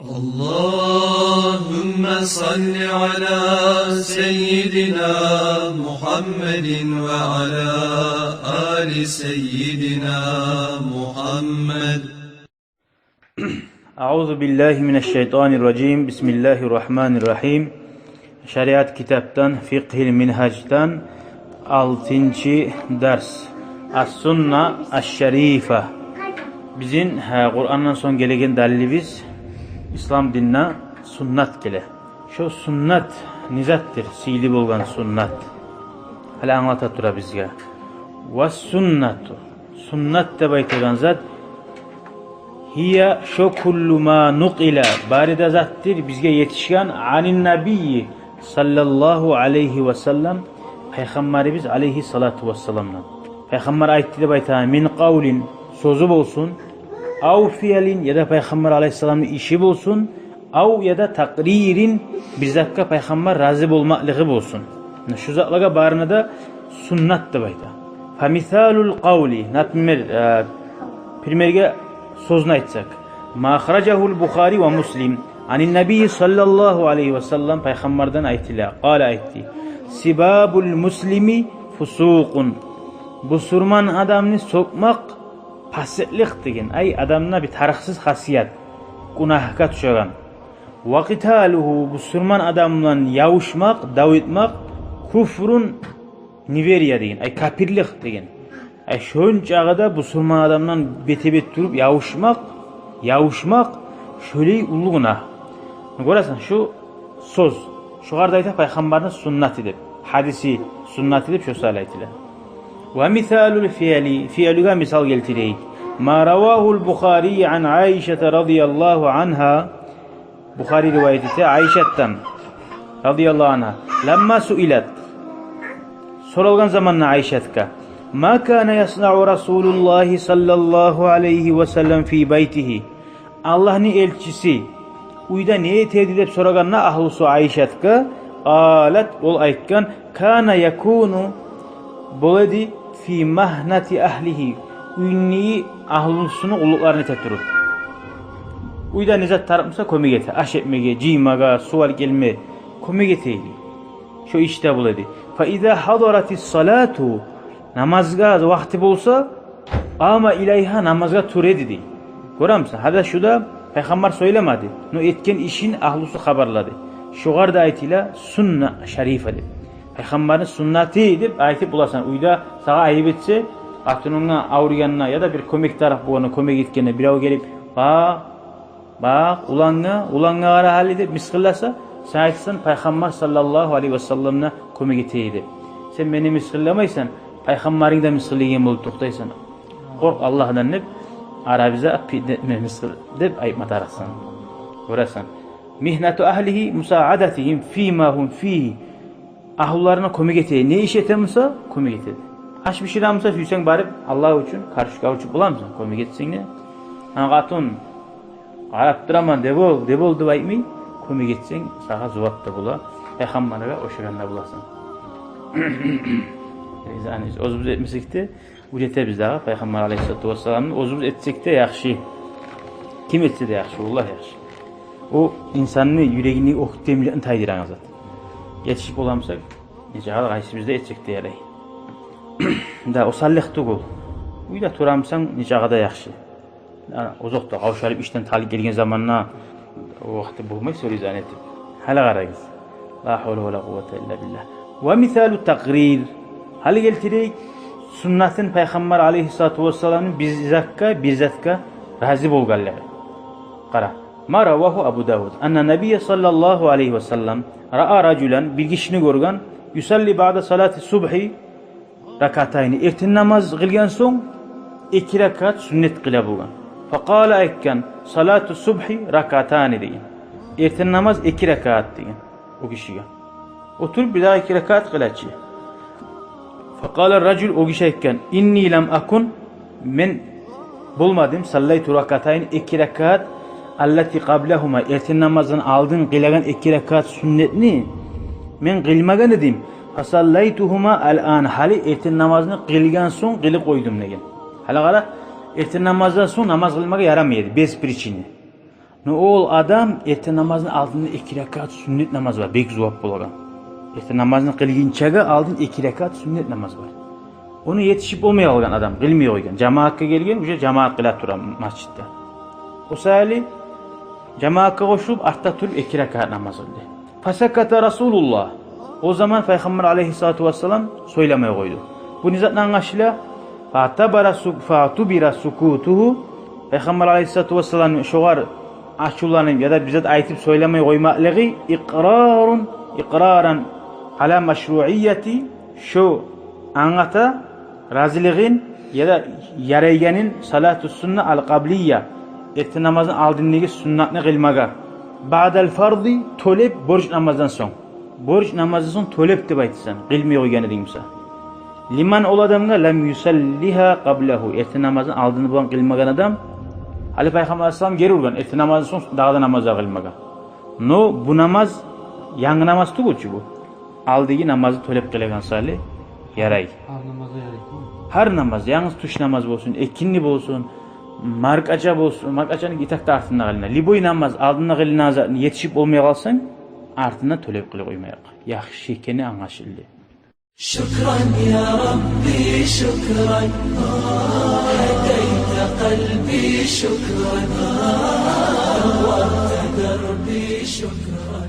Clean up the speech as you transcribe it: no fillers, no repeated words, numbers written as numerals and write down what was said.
Allahümme salli ala seyyidina Muhammedin ve ala ali seyyidina Muhammed. Euzu billahi mineşşeytanirracim. Bismillahirrahmanirrahim. Şeriat kitaptan, Fiqhil Minhaj'tan 6. ders. As-sunna aş-şerife. Bizim Kur'an'dan son gelegen dalilimiz İslam dinine sunnat gele. Şu sunnat nizattir, sili bolgan sunnat. Hala anlata tura bizge. Ve sunnatu. Sunnat da baytagan zat hiya şu kullu ma nuqila barida zattir bizge yetişken anin nabiyyi sallallahu aleyhi ve sellem Peygamberimiz aleyhi salatu ve sellem'den. Peygamber aytti de baytagan min kavlin sözü bolsun, av fiilin ya da Peygamber aleyhisselam'ın işi bolsun, av ya da takririn bizzakka Peygamber razı bolmaklığı bolsun. Şu zatlaga barına da sunnat da bayta. Fa misalul kavli natmer primerge sözünü aytsak. Ma kharajahul Bukhari ve Muslim anin Nebi sallallahu aleyhi ve sellem Peygamberden aytila. Qala aytti. Sibabul muslimi fusukun. Bu surman adamını sokmak pasitlik degen. Ay adamına bir tarıksız hasiyat. Günahka düşögen. Ve qitaluhu bu surman adamla yavuşmak, davitmak kufrun niveriya degen. Ay kapirlik degen. Ay şön çağda bu surman adamdan betebet durup yavuşmak şöyle ulu günah. Görəsən şu söz. Şu qardayta Peygamberin sünneti deb, hadisi sünneti deb şu salaytiler. Ve misalul fiili, fiiluga misal keltireyik. Ma ravahul Bukhari an Aişe radıyallahu anha, Bukhari rivayeti Aişe'den radıyallahu anha. Lamma suilat, sorulgan zamanla Aişe'tka. Ma kana yasna'u Rasulullah sallallahu aleyhi ve sellem fi beytihi. Allah'ın elçisi uyda ne etedi deb soraganna ahlusu Aişe'tka. Alat ol aytkan kana yakunu boladi fi mahnati ahlihi. Ünni ahlusunu uluklarını teturur. Uyda nizat tarıpmasa komik ete. Aş etmege, cimaga, sual gelme komik eteydi. Şu işte boladi. Fa iza hadaratis salatu. Namazga vakti bolsa ama ileyha namazga ture dedi. Görür müsün? Hada şu da Peygamber söylemedi. No etken işin ahlusu haberladı. Şu garda ayetiyle sunna şerife dedi. Peygamberin sünneti deyip ayeti bulasan. Uyda sağa ayıp etse aklına avruyanına ya da bir komik taraf buğana komik etkene bir av gelip bak ulanına ara hali deyip miskillasa sen ayetsen Peygamber sallallahu aleyhi ve sellem'le komik eteydi. Sen beni miskillamaysan Peygamberin de miskilliğin bulup tuktaysan. Kork Allah'dan ne arabize miskil deyip ayıpmat arasın. Görəsən. Mihnetu ahlihi musaadatihim fîmâ hum fîhi. Ahullarına komik eteydi. Ne iş etemse komik eteydi. Aş bir şey ramsa füysen barıp Allah için karşı kavuçup bulamsın. Komik etsin ne? Hatun Arap draman debol dıvay mi? Komik etsin sağa zuvat da bula. Peygamber'e oşaganda bulasın. Yani özümüz etmesek de ücrete biz daha Peygamber aleyhissalatu vesselam'ın özümüz etsek de yaxşı. Kim etse de yaxşı, Allah yaxşı. O insanın yüreğini okutduğumuzdan taydiran azat. Yetişip olamsak nece hal gaysımızda etsek de yarayı. Da o sallık tuğul. Uyda turamsan nece ağada yaxşı. Ozokta kavşarıp işten talip gelgen zamanına o vakti bulmayı soru zannettim. Hala qarayız. La havle ve la kuvvete illa billah. Ve misalu takrir. Hal geltireyik sünnetin Peygamber aleyhissalatu vesselam'ın bizatka razı bolgalları. Qara. Ma ravahu Abu Davud. Anna Nebiye sallallahu aleyhi ve sellem ra'a raculan bir kişini görgen yusalli ba'da salati subhi rakatayni. Ertin namaz kılgan son 2 rakat sünnet kıla bolgan. Faqala aytkan salatu subhi rakatani deyin. Ertin namaz 2 rakat deyin o kişiye. Oturup bir daha 2 rakat kılaçı. Faqala racul o kişi aytkan inni lam akun men bulmadım sallaytu rakatayn 2 rakat allati qablahuma ertin namazın aldın kılagan 2 rakat sünnetni men kılmagan edim. Fasallaytuhuma al-an hali ertin namazını kılgan son kılı koydum degen. Hala ertin namazdan son namaz kılmaga yaramaydı bez priçini. Ne ol adam ertesi namazın aldığında 2 rekat sünnet namaz var. Bek zuhap bulagan. Ertesi namazını kılgınçaga aldın 2 rekat sünnet namaz var. Onu yetişip olmaya algan adam, bilmiyor oygan. Cemaatga gelgen, uje cemaat kıla turan masjidde. O sali cemaatga koşup artta turup 2 rekat namaz kıldı. Fasakata Rasulullah. O zaman Peygamber aleyhissalatu vesselam söylemeye koydu. Bu nizatdan aşıyla fatubira sukutuhu Peygamber aleyhissalatu vesselam şoğar aşulanın ya da bizzat aytıp söylemeye koymaklığı iqraran ala meşruiyeti şu anlata razılığın ya da yaraygenin salatu sünne al qabliya ertesi namazın aldığındaki sünnetini kılmaga ba'del fardı tolep borç namazdan son. Borç namazdan son tolep de baytsan kılmıyor gene diyimse. Liman ol adamga lam yusalliha qablahu ertesi namazın aldığını bulan kılmagan adam Ali Peygamber Aleyhisselam geri urgan ertesi namazdan son dağda namaza kılmaga. No bu namaz yangi namaz tuğuçu bu. Aldığı namazı tolep kılagan sali yaray. Her namaz, yalnız tuş namaz olsun, ekinli olsun, markaça olsun, markaçanın itakta artında kalına. Liboy namaz aldığında kalına yetişip olmaya kalsan, artında tölep kılı koymayak. Yaxşı ekeni anlaşıldı. Şükran ya Rabbi şükran, hedeyte kalbi şükran, nawarte derbi şükran.